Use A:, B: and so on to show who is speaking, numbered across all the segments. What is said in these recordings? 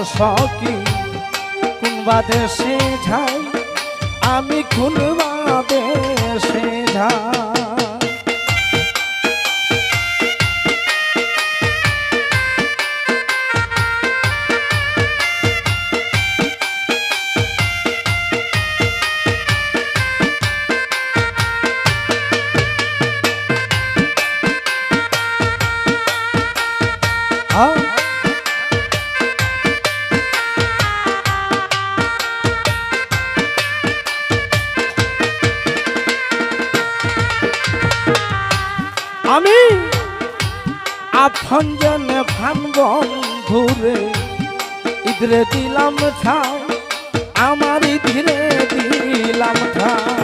A: সখী কোন বাদেশে যাই আমি কোন বাদেশে যাই আমি আপন জনে ভান বন্ধুরে ইধরে দিলাম ঠাই আমার ইধরে দিলাম ঠাই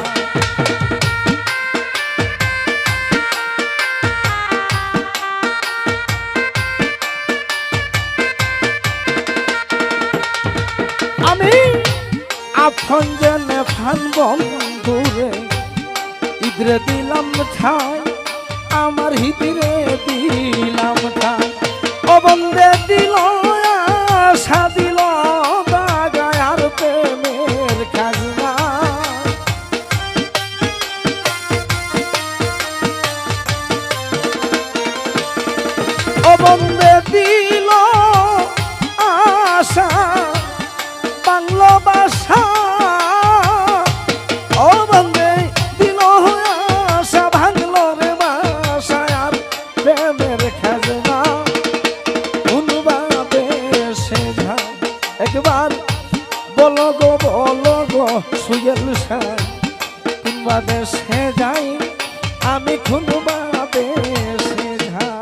A: আমি আপন জনে ভান বন্ধুরে ইধরে দিলাম ঠাই আমার হিদিরে দিলাম ঠাই ও বন্দে দিল আশা দিল দাগায় আর প্রেমের খাজনা ও বন্দে দিল আশা বাংলা ভাষা ও বন্দে দিল আশা ভাঙলো রে ভাষা আর প্রেমের খাজনা কোন বাদেশে যাই একবার বলো গো সুয়েল শাহ কোন বাদেশে যাই আমি কোন বাদেশে যাই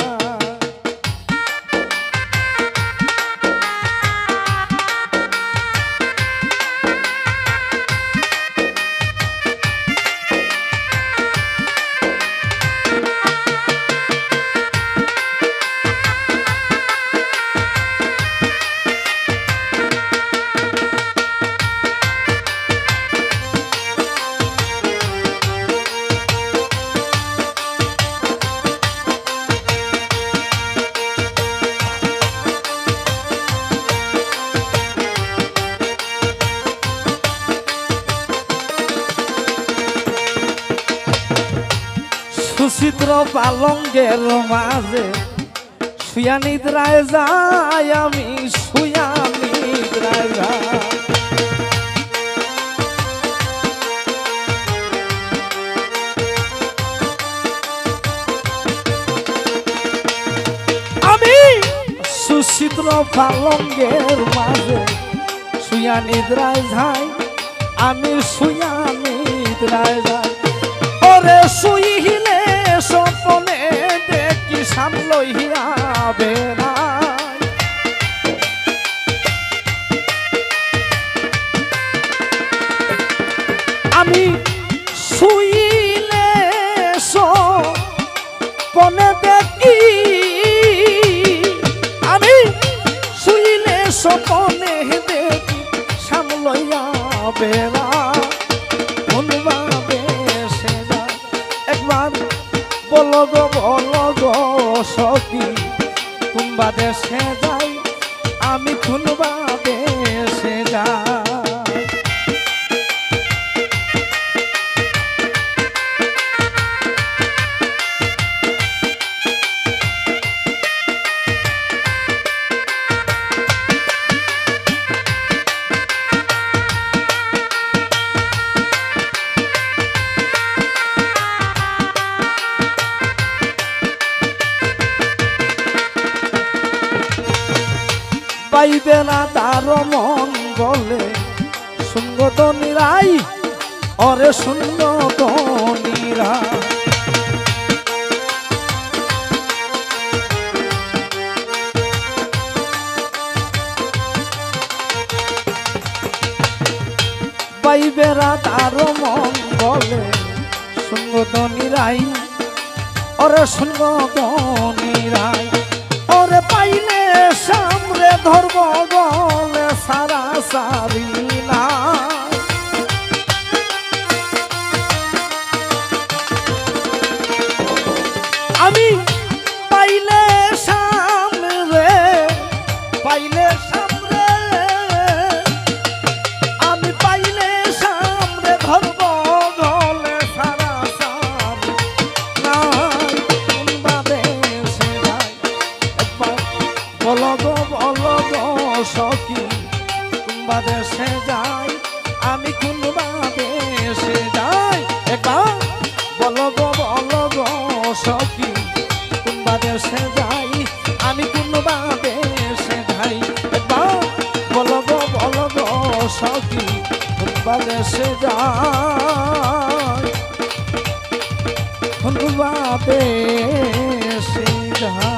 A: সুচিত্র পালঙ্গের মাঝে শুয়া নিদ্রায় যাই আমি শুয়া নিদ্রায় যাই আমি সুচিত্র পালঙ্গের মাঝে শুয়া নিদ্রায় যাই আমি শুয়া নিদ্রায় যাই ওরে শুইলে স্বপ্নে দেখি সামলইয়া বেড়াই আমি শুইলে স্বপ্নে দেখি আমি শুইলে স্বপ্নে দেখি সামলইয়া বেড়াই কোন বাদেশে যাই একবার বলো গো সখী কোন বাদেশে যাই আমি কোন বাদেশে যাই পাইবে না তার মন বলে শূন্য তো নিরাই অরে শূন্য তো নিরাই পাইবে না তার মন বলে শূন্য তো নিরাই অরে শূন্য তো নিরাই ওরে পাইলে সামরে ধর্ম বলে সারা সারি না আমি পাইলে সামরে বাদেশে যাই আমি কোন বাদেশে যাই একবার বলো গো সখী কোন বাদেশে যাই আমি কোন বাদেশে যাই একবার বলো গো সখী কোন বাদেশে যাই কোন বাদেশে যাই